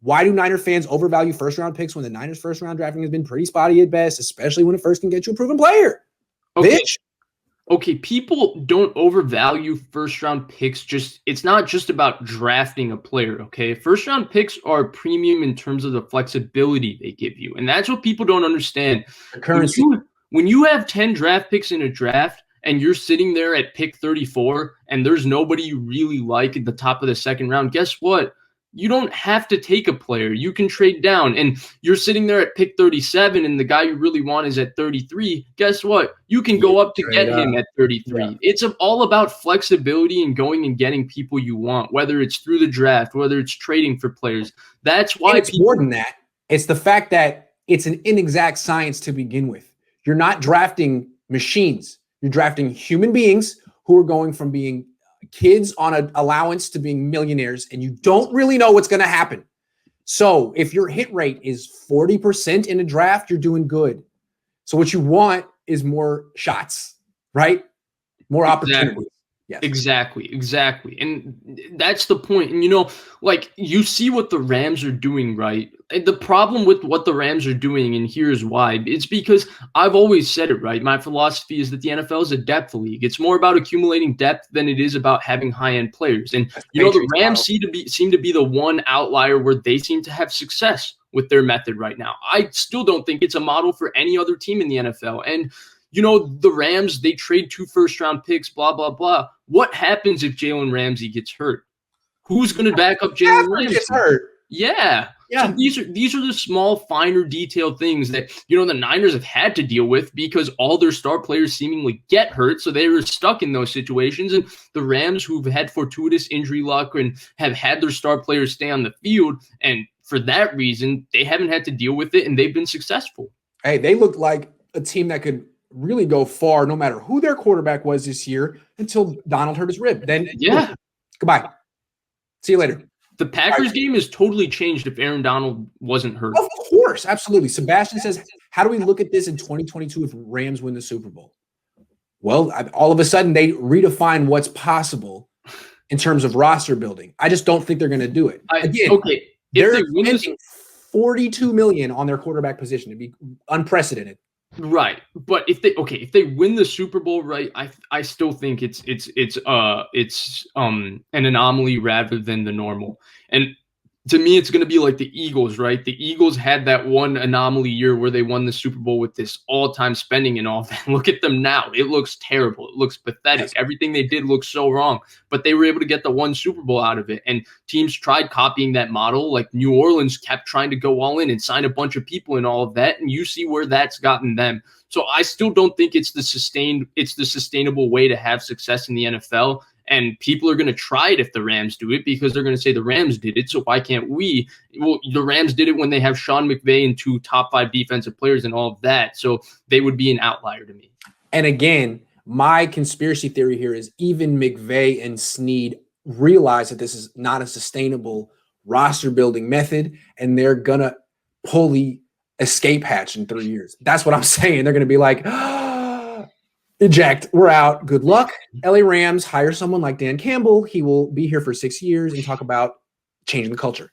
Why do Niner fans overvalue first-round picks when the Niners' first-round drafting has been pretty spotty at best, especially when it first can get you a proven player? Okay. Bitch. Okay, people don't overvalue first-round picks. It's not just about drafting a player, okay? First-round picks are premium in terms of the flexibility they give you, and that's what people don't understand. The currency. When you have 10 draft picks in a draft and you're sitting there at pick 34 and there's nobody you really like at the top of the second round, guess what? You don't have to take a player. You can trade down, and you're sitting there at pick 37 and the guy you really want is at 33. Guess what? You can go up to get him at 33. Yeah. It's all about flexibility and going and getting people you want, whether it's through the draft, whether it's trading for players. That's why it's more than that. It's the fact that it's an inexact science to begin with. You're not drafting machines. You're drafting human beings who are going from being kids on an allowance to being millionaires, and you don't really know what's going to happen. So if your hit rate is 40% in a draft, you're doing good. So what you want is more shots, right? More opportunities. Yes. Exactly. And that's the point. And, you see what the Rams are doing, right? And the problem with what the Rams are doing, and here's why, it's because I've always said it, right? My philosophy is that the NFL is a depth league. It's more about accumulating depth than it is about having high-end players. And, the Rams seem to be the one outlier where they seem to have success with their method right now. I still don't think it's a model for any other team in the NFL. And, the Rams, they trade 2 first-round picks, blah, blah, blah. What happens if Jalen Ramsey gets hurt? Who's going to back up Jalen Ramsey? Gets hurt. Yeah. So these are the small, finer, detailed things that, the Niners have had to deal with because all their star players seemingly get hurt. So they were stuck in those situations. And the Rams, who've had fortuitous injury luck and have had their star players stay on the field, and for that reason, they haven't had to deal with it, and they've been successful. Hey, they looked like a team that could really go far no matter who their quarterback was this year until Donald hurt his rib. Then, goodbye. See you later. The Packers game has totally changed if Aaron Donald wasn't hurt. Of course, absolutely. Sebastian says, how do we look at this in 2022 if Rams win the Super Bowl? Well, all of a sudden they redefine what's possible in terms of roster building. I just don't think they're going to do it. They're spending $42 million on their quarterback position. It'd be unprecedented. Right, but if they win the Super Bowl, right, I still think it's an anomaly rather than the normal. And to me, it's going to be like the Eagles, right? The Eagles had that one anomaly year where they won the Super Bowl with this all-time spending and all that. Look at them now. It looks terrible. It looks pathetic. Yes. Everything they did looks so wrong, but they were able to get the one Super Bowl out of it. And teams tried copying that model. Like New Orleans kept trying to go all in and sign a bunch of people and all of that. And you see where that's gotten them. So I still don't think it's the sustainable way to have success in the NFL. And people are going to try it if the Rams do it because they're going to say the Rams did it. So why can't we? Well, the Rams did it when they have Sean McVay and 2 top 5 defensive players and all of that. So they would be an outlier to me. And again, my conspiracy theory here is even McVay and Snead realize that this is not a sustainable roster building method, and they're going to pull the escape hatch in 3 years. That's what I'm saying. They're going to be like, eject, we're out. Good luck. LA Rams, hire someone like Dan Campbell. He will be here for 6 years and talk about changing the culture.